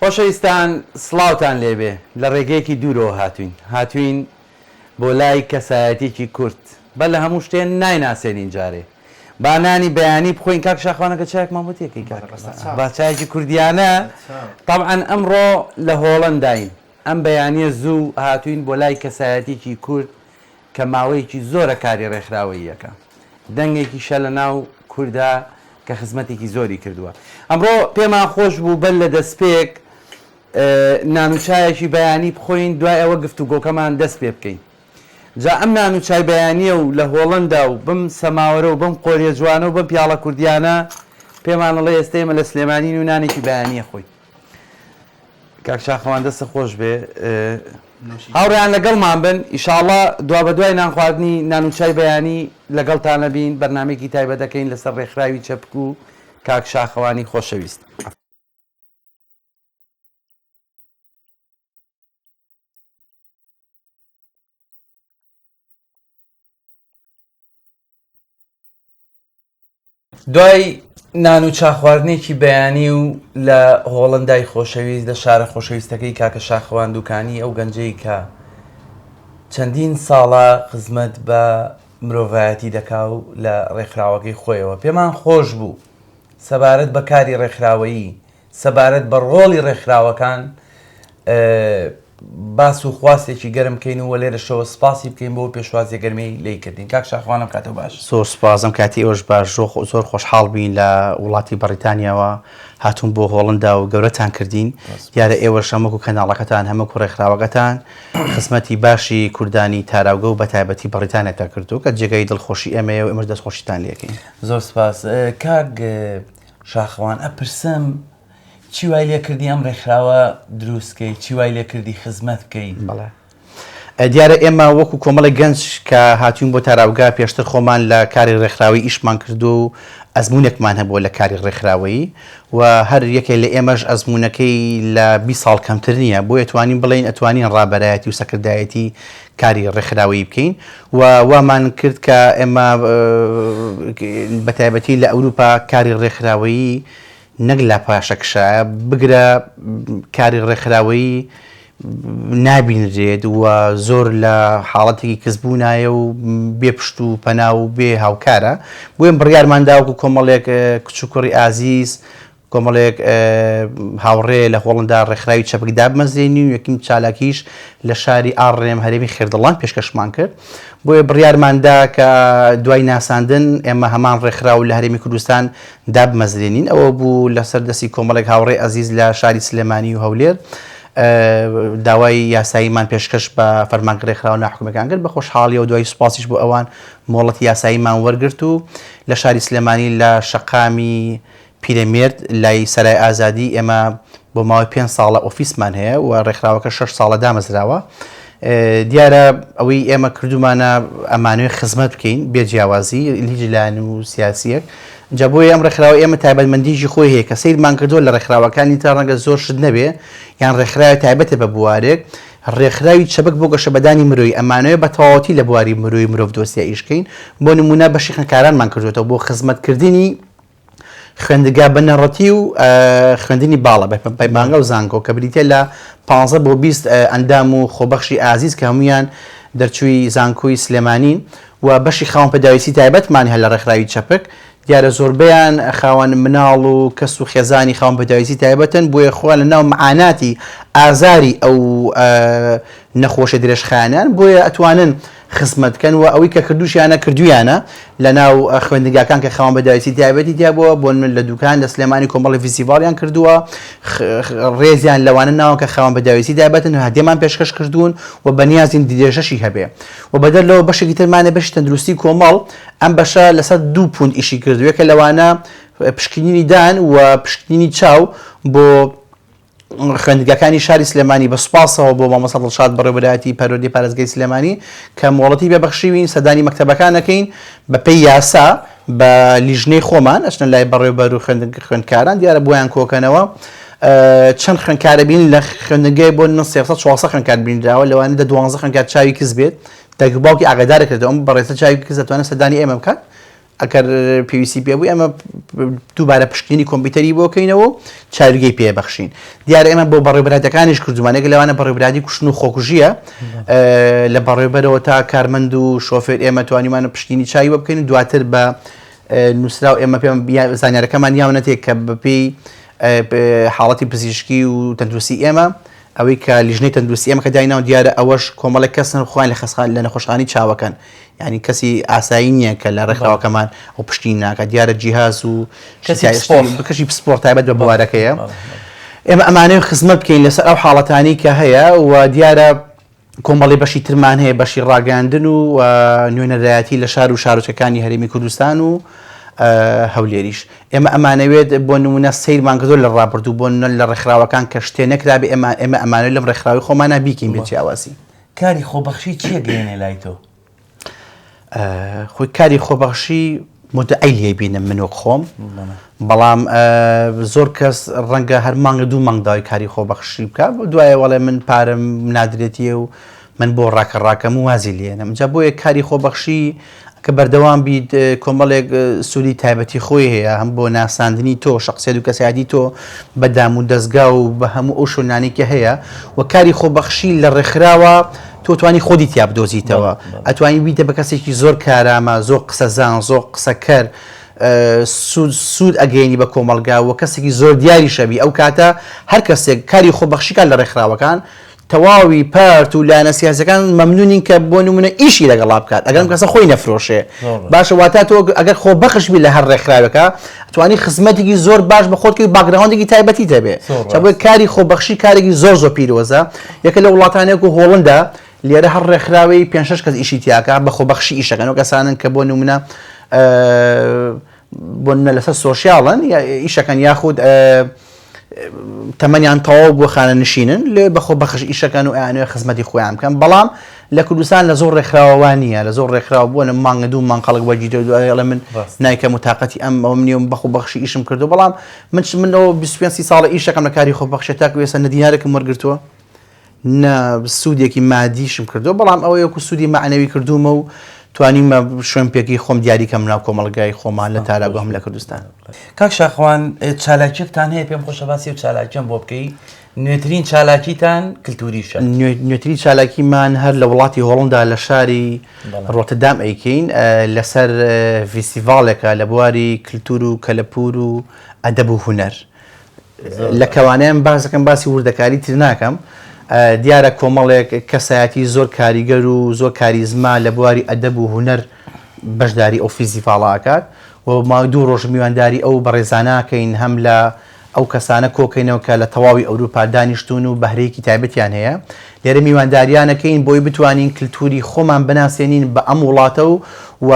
خۆشەویستان سڵاوتان لێبێ لە ڕێگەیەکی دوورەوە هاتوین بۆ لای کەسایەتێکی کورد بە لە هەموو شتێن نایناسێنین جارێ بانانی بەیانی بخۆین کاک شاخوانەکە چایەکمان بۆ تێکەی با چایەکی کوردیانە طبعاً ئەمڕۆ لە هۆڵەنداین ئەم بەیانیە زوو هاتوین بۆ لای کەسایەتێکی کورد کە ماوەیەکی زۆرە کاری ڕێکخراوەیەکە دەنگێکی شە لە ناو کووردا کە خزمەتێکی زۆری کردووە ئەمڕۆ پێمان خۆش بوو بەر لە دەستپێک نانوچایەکی بەیانی بخۆین دوای ئەوە گفتوگۆکەمان دەست پێ بکەین جا ئەم نانوچای بەیانیە و لە هۆڵەندا و بم سەماوەرە و بم قۆریە جوانە و بم پیاڵە کوردیانە پێمانەڵێ ئێستا ئێمە لە سلێمانین و نانێکی بەیانیە خۆی کاک شاخەوان دەستە خۆش بێ هاوڕێیان لەگەڵمان بن ئیشاڵڵا دوا بە دوای نان خواردنی نانوچای بەیانی لەگەڵتانە بین بەرنامێکی تایبەت دەکەین لەسەر ڕێکخراوی چەپک و کاک شاخەوانی خۆشەویست. دوای نانوچا خواردنێکی بەیانی و لە هۆڵەندای خۆشەویست لە شارە خۆشەویستەکەی کاکە شاخەوان دوکانی ئەو گەنجەی کە چەندین ساڵە خزمەت بە مرۆڤایەتی دەکا و لە ڕێکخراوەکەی خۆیەوە پێمان خۆش بوو سەبارەت بە کاری ڕێکخراوەیی سەبارەت بە ڕۆڵی ڕێکخراوەکان باس و خواستێکی گەرم بکەین و لێرەشەوە سپاسی بکەین بۆ پێشوازی گەرمەی لی-کردین کاک شاخوانم کاتەوە باش زۆر سپاسم کاتی ئێوەش باش زۆر خۆشحاڵ بین لە وڵاتی بەریتانیاوە هاتوون بۆ هۆڵەندا و گەورەتان کردین دیارە ئێوەش هەموو کەناڵەکەتان هەموو ڕێکخراوەکەتان خزمەتی باشی کوردانی تاراوگە و بە تایبەتی بەریتانیاتا کردو کە جێگەی دڵخۆشی ئەمەیە و ئێمەش دەستخۆشیتان لێکەین. زۆر سپاس کاک شاخەوان ئەپرسم چی وای لێ کردی ئەم ڕێکخراوە دروستکەی چی وای لێ کردی خزمەت بکەی؟ بەڵێ دیارە ئێمە وەکو کۆمەڵی گەنج کە هاتوین بۆ تاراوگا پێشتر خۆمان لە کاری ڕێکخراوی ئیشمان کردو و ئەزمونێکمان هەبووە لە کاری ڕێکخراوەیی و هەر یەکێ لە ئێمەش ئەزمونونەکەی لە 20 ساڵ کەمتر نییە بۆ ئەتوانین بڵێن ئەتوانین ڕابەرایەتی و سەکردایەتی کاری ڕێکخراوەیی بکەین و وامان کرد کە ئێمە بەتایبەتی لە ئەوروپا کاری ڕێکخراوەیی نەک لە پاشەکشایە بگرە کاری ڕێکخراوەیی نابینرێت و زۆر لە حاڵەتێکی کەسبوونایە و بێ پشت و پەنا و بێ هاوکارە بۆیە بڕیارمانداوەکو کۆمەڵێک کچووکڕی ئازیز کۆمەڵێک هاوڕێ لە هۆڵەندا ڕێکخراوی چەپکدا بمەزێنی و یەکیم چالاکیش لە شاری ئاڕێم هەرێمی خێردەڵان پێشکەشمان کرد بۆیە بڕیارماندا کە دوای ناساندن ئێمە هەمان ڕێکخراو لە هەرێمی کوردستان دابمەزرێنین ئەوە بوو لەسەر دەستی کۆمەڵێک هاوڕێ ئەزیز لە شاری سلێمانی و هەولێر داوای یاساییمان پێشکەش بە فەرمانگە ڕێکخراوە ناحکومەکان کرد بە خۆشحاڵی و دوای سوپاسیش بۆ ئەوان مۆڵەتی یاساییمان وەرگرت و لە شاری سلێمانی لە شەقامی پیرەمێرد لای سەرای ئازادی ئێمە بۆ ماوەی 5 ساڵە ئۆفیسمان هەیە و ڕێکخراوەکە 6 ساڵە دامەزراوە دیارە ئەوەی ئێمە کردومانە ئەمانوێ خزمەت بکەین بێجیاوازی هیچ لایەن و سیاسیەک جا بۆیە ئەم ڕێکخراوە ئێمە تایبەتمەندیژی خۆی هەیە کە سیرمان کردووە لە ڕێکخراوەکانی تا ڕەنگە زۆر شت نەبێ یان ڕێکخراوی تایبەتە بە بوارێک ڕێکخراوی چەپک بۆ گەشەبەدانی مرۆیی ئەمانوێ بە تەواوەتی لە بواری مرۆیی مرۆڤ دۆسیە ئیشکەین بۆ نمونە بەشی خوێندکارانمان کردوێتەوە بۆ خزمەتکردنی خوێندگا بەنەڕەتی و خوێندنی باڵە بەپەیمانگە و زانکۆ کە بریتە لە 15 بۆ 20 ئەندام و خۆبەخشی ئازیز کە هەمویان دەرچووی زانکۆی سلێمانین و بەشی خاوەن پێداویستی تایبەتمانی هەل لە ڕێکخراوی چەپک دیارە زۆربەیان خاوەن مناڵ و کەس و خێزانی خاوەن پێداویستی تایبەتن بۆیە خۆیان لە ناو معاناتی ئازاری ئەو نەخۆشە درێژخایانیان بۆیە ئەتوانن خزمەتکەن و ئەوەی کە کردوشیانە کردویانە لە ناو خوێندنگاکان کە خاوەن پێداویستی تایبەتی دیابەوە بۆ من لە دوکان لە سلێمانی کۆمەڵی فیستیڤاڵیان کردووە ڕێزیان لەوانە ناوە کە خاوەن پێداویستی تایبەتن هەدیەمان پێشکەش کردوون و بەنیازین دیدێژەشی هەبێ و بەدەرلەوە بەشێکی ترمانە بەشی تەندروستی کۆمەڵ ئەم بەشە لەسەر 2 پوند ئیشی کردووە کە لەوانە پشکنینی دان و پشکنینی چاو بۆ خوێندگەکانی شاری سلێمانی بە سوپاسەوە بۆ مامۆستا دڵشاد بەڕێوەبەرایەتی پەروەردەی پارێزگای سلێمانی کە مۆڵەتی پێبەخشیوین سەدانی مەکتەبەکان دەکەین بەپێی یاسا بە لیژنەی خۆمان ئەچنە لای بەڕێوەبەر و خوێندکاران دیارە بۆیان کۆکەنەوە چەند خوێندکارە بین لە خوێندنگای بۆ 400 خوێندکار بینراوە لەوانەیە 12 خوێندکار چاوی کەس بێت دەگوباوکی ئاگادارە کردەوە ئەم بەڕێستە چاوی کەس دەتوانێت سەدانی ئێمە بکات ئەگەر پێویستی پێ بووی ئەمە دووبارە پشتینی کۆمپیوتەری بۆکەینەوە و چارگەی پێبەخشین. دیارە ئێمە بۆ بەڕێبەراتەکانیش کردومانێک لەوانە بەڕێبراتی کوشتن و خۆکوژیە لە بەڕێبەرەوە تا کارمەند و شۆفێر ئێمە توانیمانە پشتینی چاوی بۆ بکەین دواتر بە نووسرا و ئێمە پێم زانیارەکەمان یاونەتێک کە بەپێی حاڵەتی پزیشکی و تەندروستی ئێمە ئەوەی کە لیژنەی تەندروستی ئێمە کە دایناو دیارە ئەوەش کۆمەڵێک کەسن خۆیان لە نەخۆشخانەی چاوەکەن، یعنی کەسی ئاسایی نییە کە لە ڕێکخراوەکەمان ئەو پشتین ناکە دیارە جیهاز و کەشی پسپۆرت تایبەت بە بوارەکەیە. ئێمە ئەمانەیە خزمەت بکەین لەسەر ئەو حاڵەتانی کە هەیە و دیارە کۆمەڵی بەشی ترمان هەیە بەشی ڕاگەاندن و نوێنەرایەتی لە شار و شارۆچەکانی هەرێمی کوردستان و هەولێریش. ئێمە ئەمانەوێت بۆ نمونە سەیرمان کردو لە ڕابردوو بۆ لە ڕێکخراوەکان کە شتێ نەکرابێ ئێمە ئەمانە لەم ڕێکخراوی خۆمانە بیکەین بێت جیاواسی. کاری خۆبەخشی چیە گەێنێ لای تۆ؟ خۆی کاری خۆبەخشی مدعی لێ بینم منۆک خۆم، بەڵام زۆر کەس ڕەنگە هەر مانگە دوو مانگداوای کاری خۆبەخشی بکە بۆ دوایە وەڵێ من پارەم نادرێتیە و من بۆ ڕاکەڕاکەم و وازی لێنم. جا بۆیە کاری خۆبەخشی کە بەردەوام بیت کۆمەڵێک سوودی تایبەتی خۆی هەیە هەم بۆ ناساندنی تۆ شخصیت و کەسایەتی تۆ بەدام و دەستگا و بە هەموو ئەو شوێنانەی کە هەیە و کاری خۆبەخشی لە ڕێکخراوە تۆ توانی خۆدی تیا بدۆزیتەوە، ئەتوانی بیتە بە کەسێکی زۆر کارامە، زۆر قسەزان، زۆر قسەکەر، سوود ئەگەینی بە کۆمەلگا و کەسێکی زۆر دیاری شەبی. ئەو کاتە هەر کەسێک کاری خۆبەخشیکان لە ڕێکخراوەکان تەواوی پارت و لایەنە سیاسەکان مەمنونین کە بۆ نمونە ئیشی لەگەڵا بکات ئەگەر کەسە خۆی نەفرۆشێ باشە واتە تۆ ئەگەر خۆبەخشبی لە هەر ڕێکخراوەکە توانی خزمەتێکی زۆر باش بە خۆتکەی باگراوندێکی تایبەتی دەبێ. چابووی کاری خۆبەخشی کارێکی زۆر زۆر پیرۆزە. یەکە لە وڵاتانێک و هۆڵندا لێرە هەر ڕێکخراوی 5-6 کەس ئیشی تیاکە بە خۆبەخشی ئیشەکەن و کەسانن کە بۆ نمونە بۆ لەسەر سۆشیاڵن ئیشەکەن یاخود تەمەنیان تەواو بۆ خانە نشینن لێ بەخۆ بەخش ئیشەکەن و ئەیانوێ خزمەتی خۆیان بکەن. بەڵام لە کوردستان لە زۆر ڕێکخراوەوان نییە، لە زۆر ڕێکخراوە بووە مانگە دوو مانقەڵک وەرگیتە دوایڵە من نایکە متاقەتی ئەم ئەوم نییە بەخۆ بەخشی ئیشم کردو. بەڵام منەوە 25 ساڵە ئیشەکەم لە کاری خۆبەخشی تاکو ێستا نەدینارێکم وەرگرتووە نە سوودێکی مادیشم کردو، بەڵام ئەوە یەکو سوودی معنەوی کردومە و توانیمە شوێن پێکی خۆم دیاریکەم ناو کۆمەڵگای خۆمان لە تاراگۆم لە کوردستان. کاک شاخوان چالاکیتان هەیە پێم خۆشە باسی و چالاکیان بۆ بکەی نوێترین چالاکیتان کللتوریشە؟ نوێترین چالاکیمان هەر لە وڵاتی هۆڵندا لە شاری ڕۆتەردام ئەیکەین لەسەر فیستیڤالێکە لە بواری کللتور و کەلەپور و ئەدەب و هونەر. لە کەوانەیان باسەکەم باسی وردەکاری تر ناکەم. دیارە کۆمەڵێک کەسایەتی زۆر کاریگەر و زۆر کاریزما لە بواری ئەدەب و هونەر بەشداری ئەو فیستیڤاڵەکات و ماوەی 2 ڕۆژ میوانداری ئەو بەڕێزانەکەین هەم لە ئەو کەسانە کۆکەینەوە کە لە تەواوی ئەوروپا دانیشتون و بەهرەیەکی تایبەتیان هەیە. لێرە میوانداریانەکەین بۆی بتوانین کللتوری خۆمان بناسیێنین بە ئەم وڵاتە و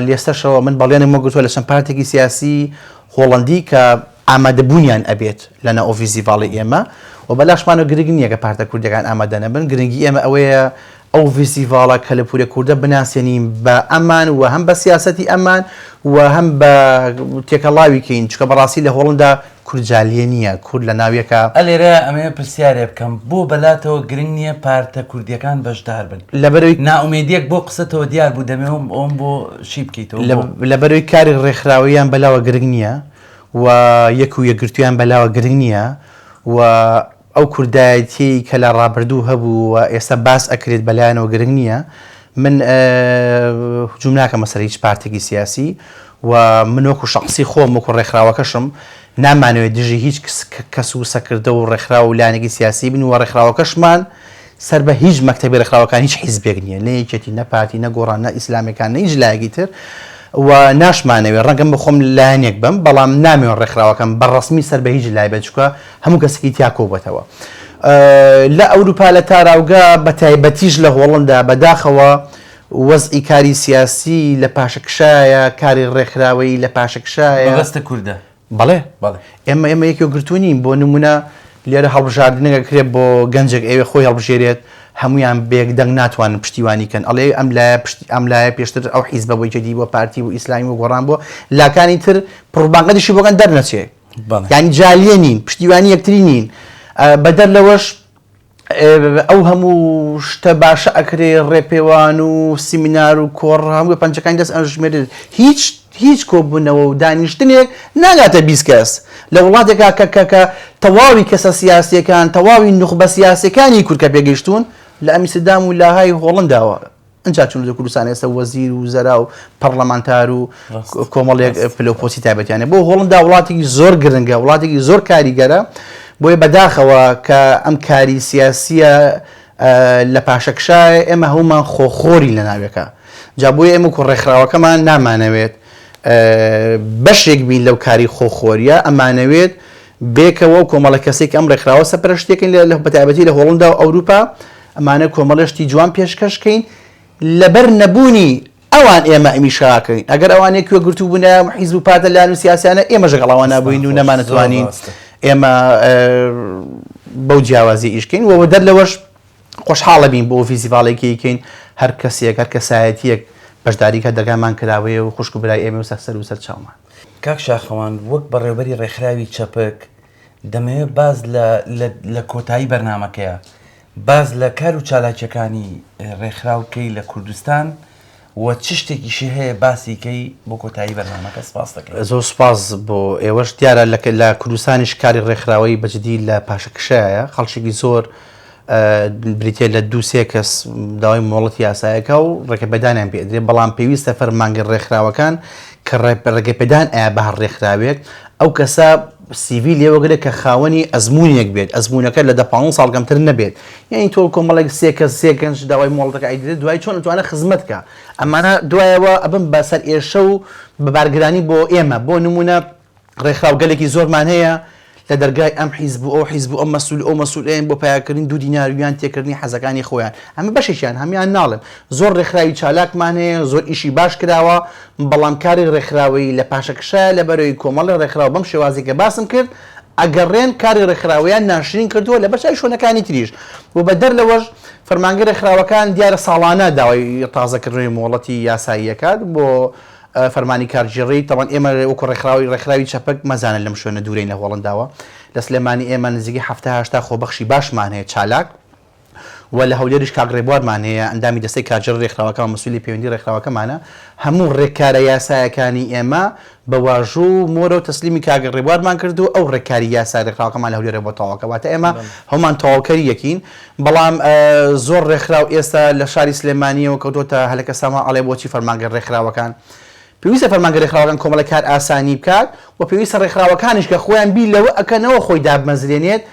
لێستەشەوە من بەڵێنم وەگوتووە لە چەند پارتێکی سیاسی هۆڵندی کە ئامادەبوونیان ئەبێت لەنە ئەو فیستیڤاڵی ئێمە و بەلاشمانە گرنگ نییە کە پارتە کوردەکان ئامادە نەبن. گرنگی ئێمە ئەوەیە ئەو فیستیڤاڵە کەلەپورە کوردە بناسیێنین بە ئەمان و هەم بە سیاسەتی ئەمان و هەم بە تێکەڵاوی کەین چکە بەڕاستی لە هۆڵندا کورجالیە نییە کورد لە ناویەکە. ئەلێرە ئەمێ پرسیارێ بکەم بۆ بەلاتەوە گرنگ نییە پارتە کوردیەکان بەشدار بن لەبەرەوەی ناومێدیەک بۆ قسەتەوە دیار بوو دەمێوم ئەوم بۆ شی بکەیتەوە لەبەرەوەی کاری ڕێکخراوەیان بەلاوە گرنگ نییە و یەک و یەکگرتویان بەلاوە گرنگ نییە و ئەو کوردایەتی کە لە ڕابردوو هەبوو و ئێستا باس ئەکرێت بەلایەنەوە گرنگ نییە. من هجوم ناکەمە سەر هیچ پارتێکی سیاسی و من وەکو شخصی خۆم وەکو ڕێکخراوەکەشم نامانەوێت دژی هیچ کەس و سەکردە و ڕێکخراوە و لایەنێکی سیاسی بن و ڕێکخراوەکەشمان سەر بە هیچ مەکتەبی ڕێکخراوەکان هیچ حیزبێک نییە لە یەکێتی نە پارتی نە گۆڕان نە ئیسلامەکان نە هیچ لایەکی تر و ناشمانەوێت ڕەنگەم بخۆم لایەنێک بم بەڵام نامێن ڕێکخراوەکەم بەڕەسمی سەر بە هیچ لای بچکە هەموو کەسێکی تیا کۆبەتەوە. لە ئەوروپا لە تاراوگا بە تایبەتیش لە هۆڵندا بەداخەوە وەزئی کاری سیاسی لە پاشەکشایە کاری ڕێکخراوەی لە پاشەکشایە بەستە کووردە. بەڵێ ئێمە یەکێ گرتوونین بۆ نمونە لێرە هەڵبژاردنەکە کرێت بۆ گەنجێک ئێوە خۆی هەڵبژێرێت هەمویان بێکدەنگ ناتوانن پشتیوانیکەن ئەڵێ ئەم لایە پێشتر ئەو حیزبە بۆی جدی بۆ پارتی و ئیسلامی و گۆڕان بۆ لاکانی تر پڕبانگەدیشی بۆگەن دەرنەچێ یعنی جالیە نین پشتیوانی یەکتری نین بەدەر لەوەش ئەو هەموو شتە باشە ئەکرێ ڕێپێوان و سیمینار و کۆڕ هەموو پەنجەکانی دەست ئەژمێرێت هیچ کۆبوونەوە و دانیشتنێک ناگاتە 20 کەس لە وڵاتێکا کە تەواوی کەسە سیاسیەکان تەواوی نوخبە سیاسەکانی کورد کە پێگەیشتون لە ئەمیستردام و لاهای هۆڵنداوە ئەجا چون لە کوردستان ئێستا وەزیر و زەرا و پەرلەمانتار و کۆمەڵێک پلۆپۆسی تایبەتیانە بۆ هۆڵندا وڵاتێکی زۆر گرنگە وڵاتێکی زۆر کاریگەرە بۆیە بەداخەوە کە ئەم کاری سیاسیە لە پاشەکشای ئێمە هەومان خۆخۆری لە ناوێکە جا بۆیە ئێمە و ڕێکخراوەکەمان نامانەوێت بەشێک بین لەو کاری خۆخۆریە ئەمانەوێت بێکەوە و کۆمەڵە کەسێک ئەم ڕێکخراوە سەپەرشتێکن لە بەتایبەتی لە هۆڵندا و ئەوروپا ئەمانە کۆمەڵێشتی جوان پێشکەشکەین لەبەر نەبوونی ئەوان ئێمە ئەمیشاکەین ئەگەر ئەوانێک کوێ گرتو بوونە حیزب و پاتە لاوان و سیاسیانە ئێمە ژەگەڵاوان نابووین و نەمانەتوانین ئێمە بەو جیاوازی ئیشکەین و دەرلەوەش خۆشحاڵە بین بۆ فیزیڤالێکیکەین هەر کەسێک هەر کەسایەتیەک بەشداری کە دەرگامان کراوەیە و خوشک و برای ئێمە و سەر و سەر چاومان کاک شاخەوان وەک بەڕێوەبەری ڕێکخراوی چەپک دەمەوێت باز لە کۆتایی بەرنامەکەیە باز لە کار و چالاکیەکانی ڕێکخراوکەی لە کوردستان و چ شتێکیشی هەیە باسیکەی بۆ کۆتایی بەرنامەکە سپاس دەکەم زۆر سپاس بۆ ئێوەش دیارە لە کوردستانیش کاری ڕێکخراوەی بەجددی لە پاشەکشایە خەڵکێکی زۆر بریتێ لە 2-3 کەس داوای مۆڵەتی یاسایەکە و ڕێگەپێدانیان پێدرێت بەڵام پێویستە فەرمانگە ڕێکخراوەکان کە ڕێگەپێدان ئایا بە هەر ڕێکخراوێک ئەو کەسە سیڤیل لێوەگرێت کە خاوەنی ئەزمموونیەک بێت ئەزمموونەکە لە 15 ساڵ کەمتر نەبێت یعنی تۆ کۆمەڵێک 3 کەس 3 کەنج داوای مۆڵەتەکە ئایدرێت دوای چۆن ئەتوانە خزمەتکە ئەمانە دوایەوە ئەبن بەسەر ئێشە و بەبارگرانی بۆ ئێمە بۆ نمونە ڕێکخراوگەلێکی زۆرمان هەیە لە دەرگای ئەم حیزب و ئەو حیزب و ئەم مەسئول ئەو مەسئولین بۆ پیاکردنی 2 دیناریان تێکردنی حەزەکانی خۆیان ئەمە بەشێکیان هەمیان ناڵێن زۆر ڕێکخراوی چالاکمان هەیە زۆر ئیشی باش کراوە بەڵام کاری ڕێکخراوی لە پاشەکشایە لە بەرەوەی کۆمەڵی ڕێکخراو بەم شێوازێکە باسم کرد ئەگەڕێن کاری ڕێکخراویان ناشرین کردووە لە بەشای شوێنەکانی تریش و بە دەرلەوەش فەرمانگە ڕێکخراوەکان دیارە ساڵانە داوای تازەکردنی مۆڵەتی یاساییەکات بۆ فەرمانی کارژێڕی تاوان ئێمە وەکو ڕێکخراوی چەپک مەزانە لەم شوێنە دوورەین لە هۆڵنداوە لە سلێمانی ئێمە نزیکی 70-80 خۆبەخشی باشمان هەیە چالاک و لە هەولێریش کاگڕێبوارمان هەیە ئەندامی دەستەی کارژێڕ ڕێکخراوەکان مەسئولی پەیوەندی ڕێکخراوەکەمانە هەموو ڕێککارە یاسایەکانی ئێمە بە واژوو مۆرە و تەسلیمی کاگڕێبوارمان کردو ئەو ڕێککاری یاسای ڕێکخراوەکەمان لە هەولێرە بۆ تەواوکە واتە ئێمە هەمان تەواوکەری یەکین بەڵام زۆر ڕێکخراو ئێستا لە شاری سلێمانیەوە کەوتۆتە هەلەکە ساما ئەڵێ بۆچی فەرمانگە ڕێکخراوەکان پێویستە فەرمانگە ڕێکخراوەکان کۆمەڵە کار ئاسانی بکات و پێویستە ڕێکخراوەکانیش کە خۆیان بی لەوە ئەکەنەوە خۆی دامەزرێنێت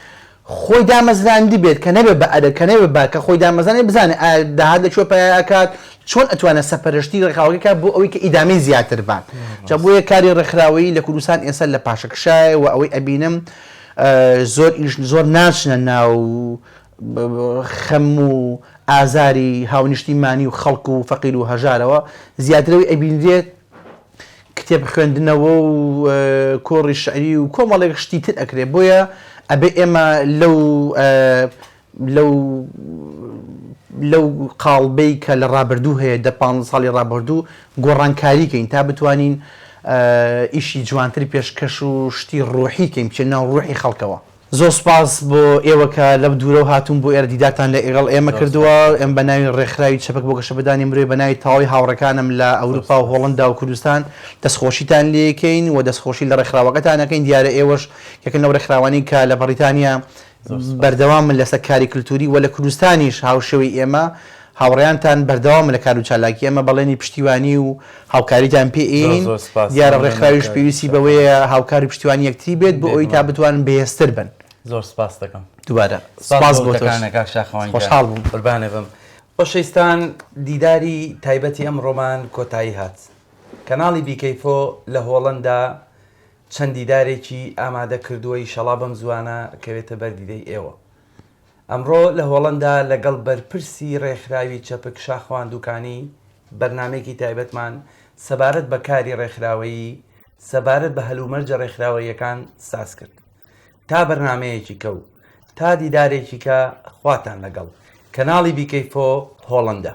خۆی دامەزراندی بێت کە نەبێت بە ئەدە کە نەبێت بە کە خۆی دامەزانێت بزانێت داهات لەکوێ پەیاکات چۆن ئەتوانە سەپەرشتی ڕێکخراوەکە بۆ ئەوەی کە ئیدامی زیاتر بان جا بۆیە کاری ڕێکخراوەیی لە کوردستان ئێستا لە پاشەکشایە و ئەوەی ئەبینم زۆر ناچنە ناو خەم و ئازاری هاونیشتیمانی و خەڵک و فەقیر و هەژارەوە زیاترەوەی ئەبینرێت کتێب خوێندنەوە و کۆڕی شعری و کۆمەڵێک شتی تر ئەکرێت بۆیە ئەبێ ئێمە لەو قاڵبەی کە لە ڕابردوو هەیە 15 ساڵی ڕابردوو گۆڕانکاریکەین تا بتوانین ئیشی جوانتری پێشکەش و شتی ڕۆحی کەین بچێت ناو ڕۆحی خەڵکەوە زۆر سپاس بۆ ئێوە کە لەو دوورە و هاتوون بۆ ئێرە دیدارتان لە ئێگەڵ ئێمە کردووە ئەم بە ناوی ڕێکخراوی چەپک بۆ گەشەبەدانی مرۆی بە ناوی تەواوی هاوڕەکانم لە ئەوروپا و هۆڵندا و کوردستان دەستخۆشیتان لێکەین و دەستخۆشی لە ڕێکخراوەکەتانەکەین دیارە ئێوەش یەکن لەو ڕێکخراوانی کە لە بەریتانیا بەردەوام لەسەر کاری کللتوری و لە کوردستانیش هاوشێوەی ئێمە هاوڕێیانتان بەردەوام لە کار و چالاکی ئەمە بەڵێنی پشتیوانی و هاوکاریتان پێئین دیارە ڕێکخراویش پێویستی بەوەیە هاوکاری پشتیوانی یەکتری بێت بۆ ئەوی تا بتوانن بەهێزتر بن زۆر سپاس دەکەم دووبارە سپاس بۆتەکانێکا شاخەوان خۆشحاڵ بووم قوربانێ بم خۆشەویستان دیداری تایبەتی ئەم ڕۆمان کۆتایی هات کەناڵی بیکەیفۆ لە هۆڵندا چەند دیدارێکی ئامادە کردووە ئیشەڵا بەم زوانە کەوێتە بەردیدەی ئێوە ئەمڕۆ لە هۆڵندا لەگەڵ بەرپرسی ڕێکخراوی چەپک شاخەوان دووکانی بەرنامەیەکی تایبەتمان سەبارەت بە کاری ڕێکخراوەیی سەبارەت بە هەلومەرجە ڕێکخراوەیەکان ساز کرد تا بەرنامەیەکی کەو تا دیدارێکی کە خواتان لەگەڵ کەناڵی بیکەیفۆ هۆڵندا